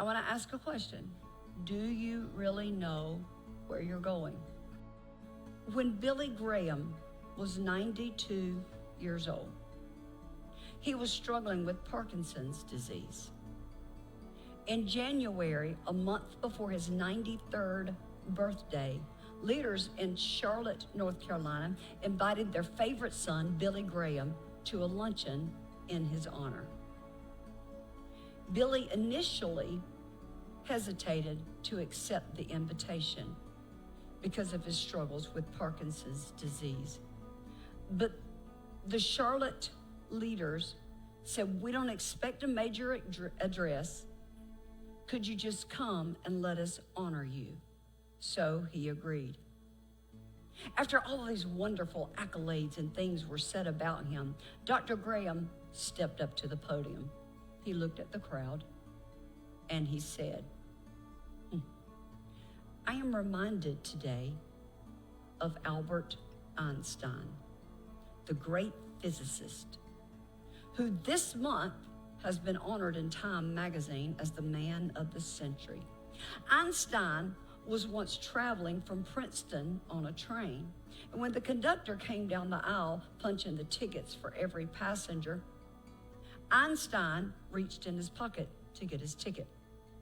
I want to ask a question. Do you really know where you're going? When Billy Graham was 92 years old, he was struggling with Parkinson's disease. In January, a month before his 93rd birthday, leaders in Charlotte, North Carolina, invited their favorite son, Billy Graham, to a luncheon in his honor. Billy initially hesitated to accept the invitation because of his struggles with Parkinson's disease. But the Charlotte leaders said, "We don't expect a major address. Could you just come and let us honor you?" So he agreed. After all these wonderful accolades and things were said about him, Dr. Graham stepped up to the podium. He looked at the crowd and he said, "I am reminded today of Albert Einstein, the great physicist, who this month has been honored in Time magazine as the man of the century. Einstein was once traveling from Princeton on a train, and when the conductor came down the aisle punching the tickets for every passenger, Einstein reached in his pocket to get his ticket.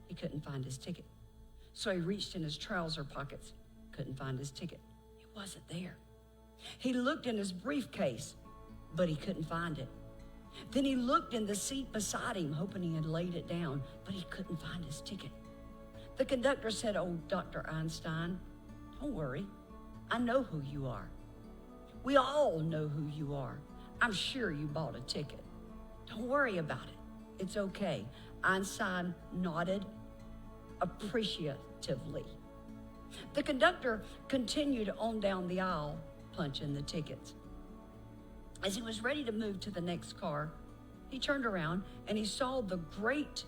He couldn't find his ticket. So he reached in his trouser pockets, couldn't find his ticket. It wasn't there. He looked in his briefcase, but he couldn't find it. Then he looked in the seat beside him, hoping he had laid it down, but he couldn't find his ticket. The conductor said, 'Oh, Dr. Einstein, don't worry. I know who you are. We all know who you are. I'm sure you bought a ticket. Don't worry about it. It's okay.' Einstein nodded appreciatively. The conductor continued on down the aisle, punching the tickets. As he was ready to move to the next car, he turned around and he saw the great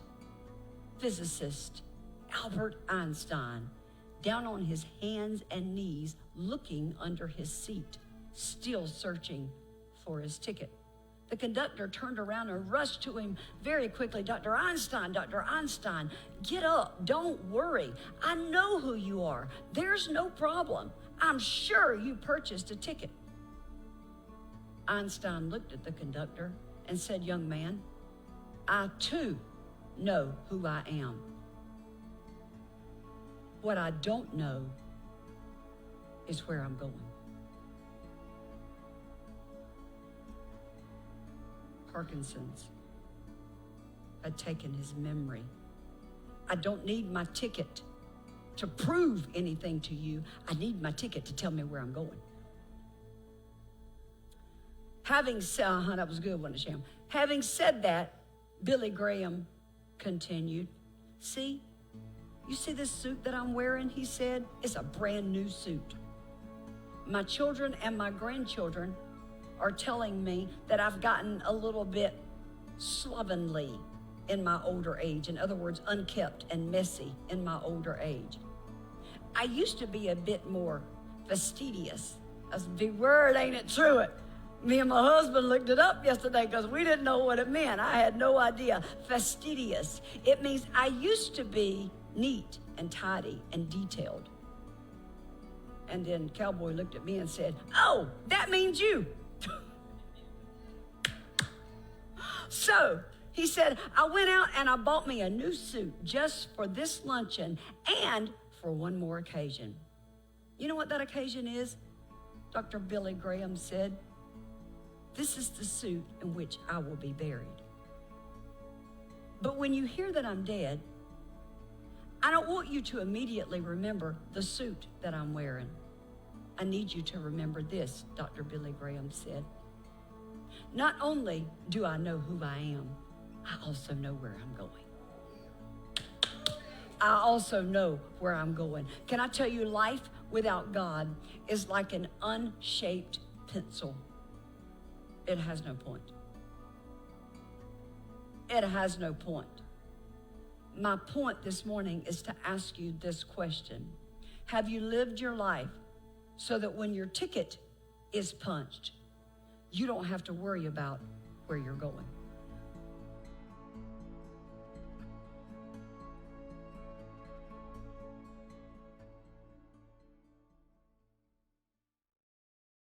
physicist, Albert Einstein, down on his hands and knees, looking under his seat, still searching for his ticket. The conductor turned around and rushed to him very quickly. Dr. Einstein, get up. Don't worry. I know who you are. There's no problem. I'm sure you purchased a ticket." Einstein looked at the conductor and said, "Young man, I too know who I am. What I don't know is where I'm going." Parkinson's had taken his memory. "I don't need my ticket to prove anything to you. I need my ticket to tell me where I'm going." Having said, that was good, wasn't it, Sham? Having said that, Billy Graham continued, you see this suit that I'm wearing?" He said. "It's a brand new suit. My children and my grandchildren are telling me that I've gotten a little bit slovenly in my older age. In other words, unkept and messy in my older age. I used to be a bit more fastidious." That's a big word, ain't it? True it. Me and my husband looked it up yesterday because we didn't know what it meant. I had no idea. Fastidious. It means I used to be neat and tidy and detailed. And then Cowboy looked at me and said, "Oh, that means you." So he said, "I went out and I bought me a new suit just for this luncheon and for one more occasion." You know what that occasion is? Dr. Billy Graham said, "This is the suit in which I will be buried. But when you hear that I'm dead, I don't want you to immediately remember the suit that I'm wearing. I need you to remember this," Dr. Billy Graham said. "Not only do I know who I am, I also know where I'm going. I also know where I'm going." Can I tell you, life without God is like an unshaped pencil. It has no point. It has no point. My point this morning is to ask you this question. Have you lived your life so that when your ticket is punched, you don't have to worry about where you're going?